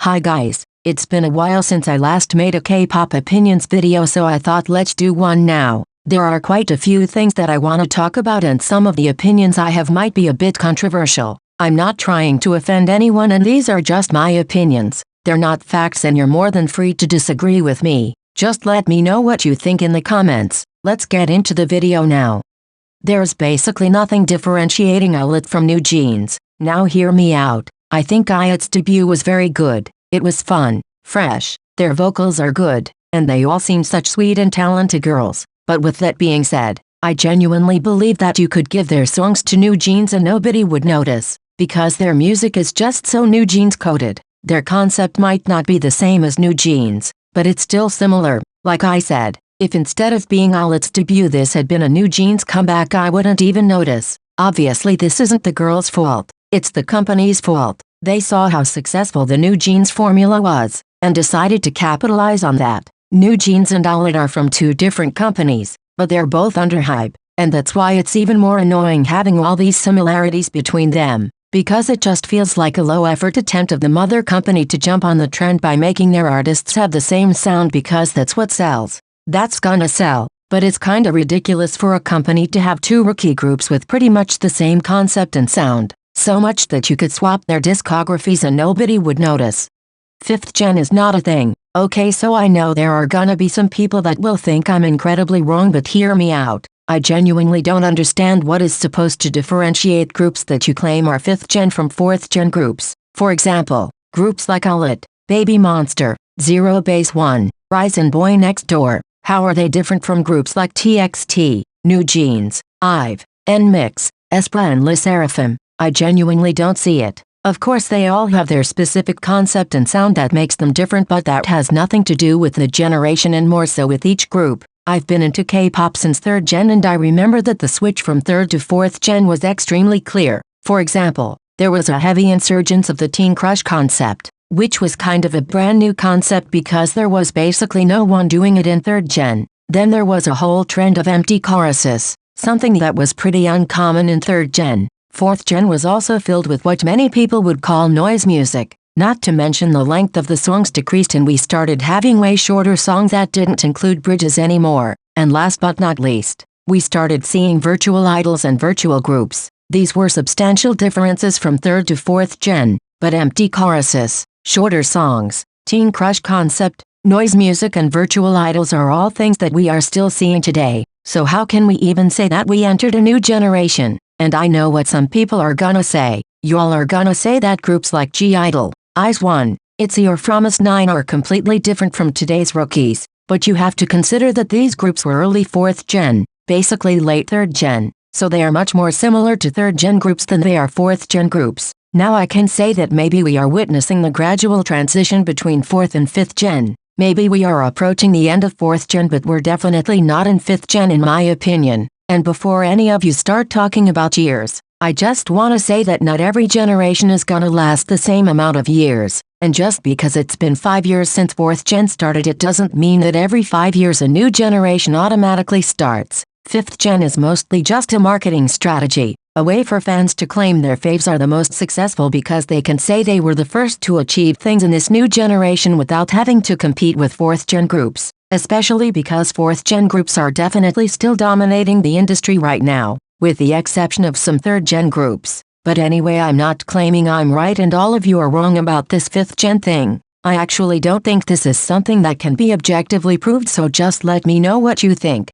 Hi guys, it's been a while since I last made a K-pop opinions video, so I thought let's do one now. There are quite a few things that I want to talk about, and some of the opinions I have might be a bit controversial. I'm not trying to offend anyone, and these are just my opinions. They're not facts, and you're more than free to disagree with me. Just let me know what you think in the comments. Let's get into the video now. There's basically nothing differentiating ILIT from New Jeans. Now hear me out. I think ILIT's debut was very good. It was fun, fresh, their vocals are good, and they all seem such sweet and talented girls. But with that being said, I genuinely believe that you could give their songs to New Jeans and nobody would notice, because their music is just so New Jeans coded. Their concept might not be the same as New Jeans, but it's still similar. Like I said, if instead of being ILIT's debut this had been a New Jeans comeback, I wouldn't even notice. Obviously this isn't the girls' fault. It's the company's fault. They saw how successful the New Jeans formula was, and decided to capitalize on that. New Jeans and ILIT are from two different companies, but they're both underhype, and that's why it's even more annoying having all these similarities between them, because it just feels like a low-effort attempt of the mother company to jump on the trend by making their artists have the same sound because that's what sells. That's gonna sell, but it's kinda ridiculous for a company to have two rookie groups with pretty much the same concept and sound. So much that you could swap their discographies and nobody would notice. Fifth gen is not a thing. Okay, so I know there are gonna be some people that will think I'm incredibly wrong, but hear me out. I genuinely don't understand what is supposed to differentiate groups that you claim are fifth gen from fourth gen groups. For example, groups like ILIT, Baby Monster, Zero Base One, Rise and Boy Next Door. How are they different from groups like TXT, New Jeans, IVE, NMIX, aespa and LE SSERAFIM? I genuinely don't see it. Of course they all have their specific concept and sound that makes them different, but that has nothing to do with the generation and more so with each group. I've been into K-pop since third gen, and I remember that the switch from third to fourth gen was extremely clear. For example, there was a heavy insurgence of the teen crush concept, which was kind of a brand new concept because there was basically no one doing it in third gen. Then there was a whole trend of empty choruses, something that was pretty uncommon in third gen. Fourth gen was also filled with what many people would call noise music, not to mention the length of the songs decreased and we started having way shorter songs that didn't include bridges anymore. And last but not least, we started seeing virtual idols and virtual groups. These were substantial differences from third to fourth gen, but empty choruses, shorter songs, teen crush concept, noise music and virtual idols are all things that we are still seeing today. So how can we even say that we entered a new generation? And I know what some people are gonna say. Y'all are gonna say that groups like G-Idol, IZ*ONE, ITZY or Fromis9 are completely different from today's rookies, but you have to consider that these groups were early fourth gen, basically late third gen, so they are much more similar to third gen groups than they are fourth gen groups. Now I can say that maybe we are witnessing the gradual transition between fourth and fifth gen. Maybe we are approaching the end of fourth gen, but we're definitely not in fifth gen in my opinion. And before any of you start talking about years, I just want to say that not every generation is gonna last the same amount of years. And just because it's been 5 years since fourth gen started, it doesn't mean that every 5 years a new generation automatically starts. Fifth gen is mostly just a marketing strategy, a way for fans to claim their faves are the most successful because they can say they were the first to achieve things in this new generation without having to compete with fourth gen groups. Especially because fourth gen groups are definitely still dominating the industry right now, with the exception of some third gen groups. But anyway, I'm not claiming I'm right and all of you are wrong about this fifth gen thing. I actually don't think this is something that can be objectively proved, so just let me know what you think.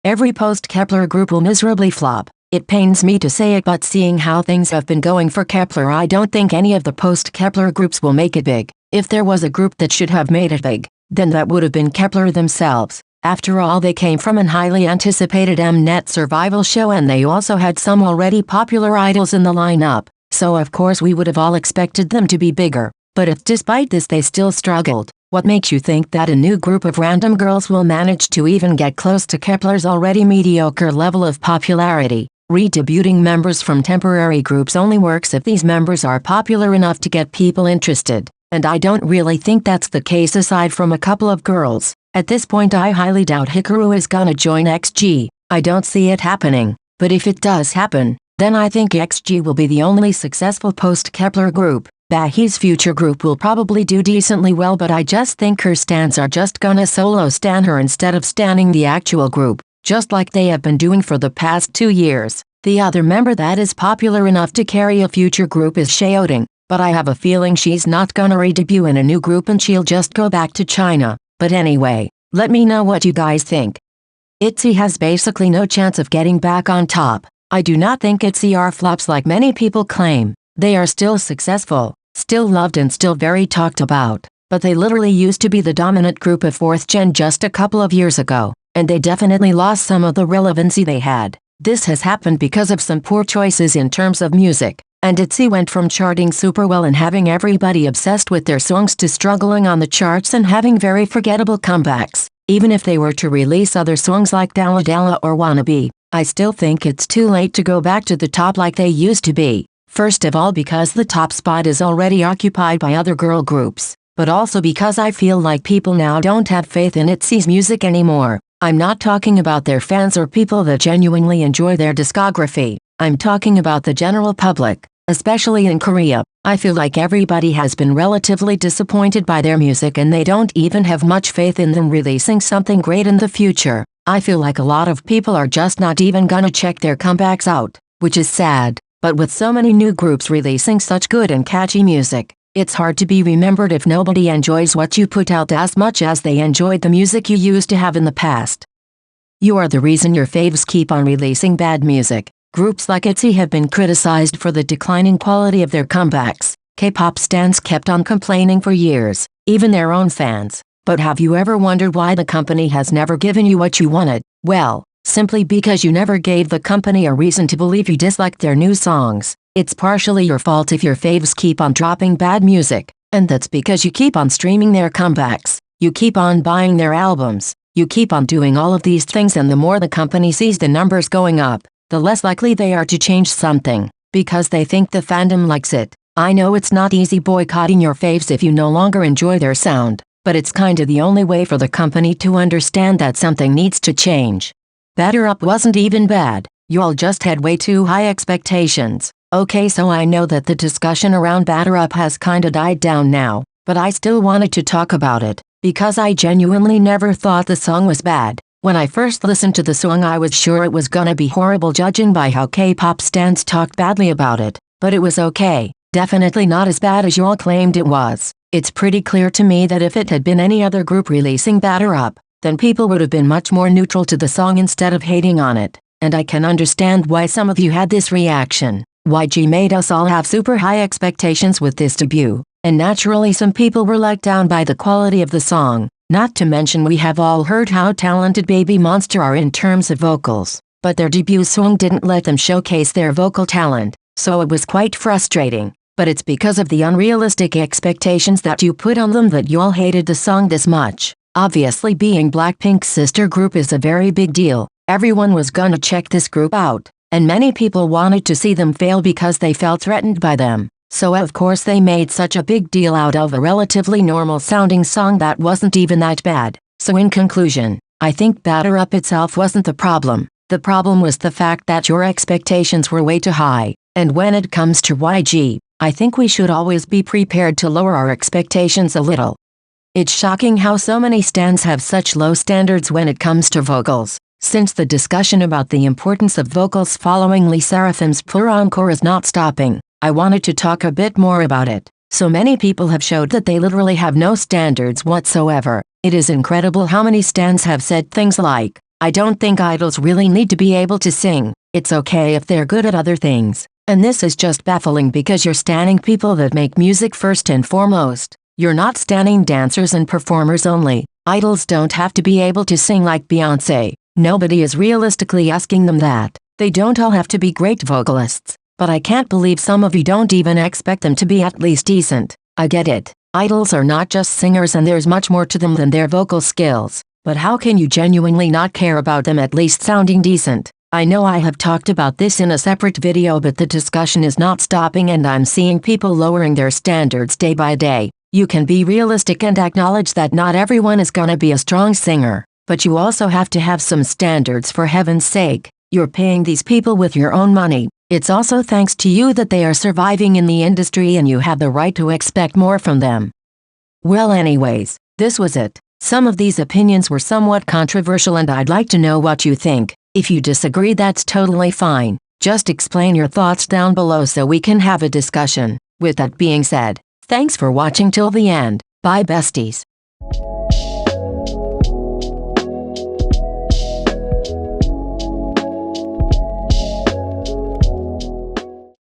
Every post-Kepler group will miserably flop. It pains me to say it, but seeing how things have been going for Kepler, I don't think any of the post-Kepler groups will make it big. If there was a group that should have made it big, then that would have been Kepler themselves. After all, they came from an highly anticipated Mnet survival show, and they also had some already popular idols in the lineup, so of course we would have all expected them to be bigger. But if despite this they still struggled, what makes you think that a new group of random girls will manage to even get close to Kepler's already mediocre level of popularity? Redebuting members from temporary groups only works if these members are popular enough to get people interested. And I don't really think that's the case aside from a couple of girls. At this point I highly doubt Hikaru is gonna join XG. I don't see it happening, but if it does happen, then I think XG will be the only successful post-Kepler group. Bahi's future group will probably do decently well, but I just think her stans are just gonna solo stan her instead of standing the actual group, just like they have been doing for the past 2 years. The other member that is popular enough to carry a future group is Xiaodong, but I have a feeling she's not gonna re-debut in a new group and she'll just go back to China. But anyway, let me know what you guys think. ITZY has basically no chance of getting back on top. I do not think ITZY are flops like many people claim. They are still successful, still loved and still very talked about, but they literally used to be the dominant group of 4th gen just a couple of years ago, and they definitely lost some of the relevancy they had. This has happened because of some poor choices in terms of music, and ITZY went from charting super well and having everybody obsessed with their songs to struggling on the charts and having very forgettable comebacks. Even if they were to release other songs like Dalla Dalla or Wannabe, I still think it's too late to go back to the top like they used to be. First of all because the top spot is already occupied by other girl groups, but also because I feel like people now don't have faith in ITZY's music anymore. I'm not talking about their fans or people that genuinely enjoy their discography. I'm talking about the general public, especially in Korea. I feel like everybody has been relatively disappointed by their music and they don't even have much faith in them releasing something great in the future. I feel like a lot of people are just not even gonna check their comebacks out, which is sad. But with so many new groups releasing such good and catchy music, it's hard to be remembered if nobody enjoys what you put out as much as they enjoyed the music you used to have in the past. You are the reason your faves keep on releasing bad music. Groups like ITZY have been criticized for the declining quality of their comebacks. K-pop stans kept on complaining for years, even their own fans. But have you ever wondered why the company has never given you what you wanted? Well, simply because you never gave the company a reason to believe you disliked their new songs. It's partially your fault if your faves keep on dropping bad music, and that's because you keep on streaming their comebacks, you keep on buying their albums, you keep on doing all of these things, and the more the company sees the numbers going up, the less likely they are to change something, because they think the fandom likes it. I know it's not easy boycotting your faves if you no longer enjoy their sound, but it's kinda the only way for the company to understand that something needs to change. Batter Up wasn't even bad, y'all just had way too high expectations. Okay, so I know that the discussion around Batter Up has kinda died down now, but I still wanted to talk about it, because I genuinely never thought the song was bad. When I first listened to the song I was sure it was gonna be horrible judging by how K-pop stans talked badly about it, but it was okay, definitely not as bad as y'all claimed it was. It's pretty clear to me that if it had been any other group releasing Batter Up, then people would have been much more neutral to the song instead of hating on it, and I can understand why some of you had this reaction. YG made us all have super high expectations with this debut, and naturally some people were let down by the quality of the song, not to mention we have all heard how talented Baby Monster are in terms of vocals, but their debut song didn't let them showcase their vocal talent, so it was quite frustrating, but it's because of the unrealistic expectations that you put on them that y'all hated the song this much. Obviously being Blackpink's sister group is a very big deal, everyone was gonna check this group out, and many people wanted to see them fail because they felt threatened by them, so of course they made such a big deal out of a relatively normal sounding song that wasn't even that bad. So in conclusion, I think Batter Up itself wasn't the problem was the fact that your expectations were way too high, and when it comes to YG, I think we should always be prepared to lower our expectations a little. It's shocking how so many stans have such low standards when it comes to vocals. Since the discussion about the importance of vocals following Lee Seraphim's Pour Encore is not stopping, I wanted to talk a bit more about it. So many people have showed that they literally have no standards whatsoever. It is incredible how many stans have said things like, "I don't think idols really need to be able to sing, it's okay if they're good at other things." And this is just baffling because you're standing people that make music first and foremost. You're not standing dancers and performers only. Idols don't have to be able to sing like Beyoncé. Nobody is realistically asking them that. They don't all have to be great vocalists. But I can't believe some of you don't even expect them to be at least decent. I get it. Idols are not just singers and there's much more to them than their vocal skills. But how can you genuinely not care about them at least sounding decent? I know I have talked about this in a separate video, but the discussion is not stopping and I'm seeing people lowering their standards day by day. You can be realistic and acknowledge that not everyone is gonna be a strong singer, but you also have to have some standards for heaven's sake. You're paying these people with your own money. It's also thanks to you that they are surviving in the industry and you have the right to expect more from them. Well anyways, this was it. Some of these opinions were somewhat controversial and I'd like to know what you think. If you disagree, that's totally fine. Just explain your thoughts down below so we can have a discussion. With that being said, thanks for watching till the end. Bye besties.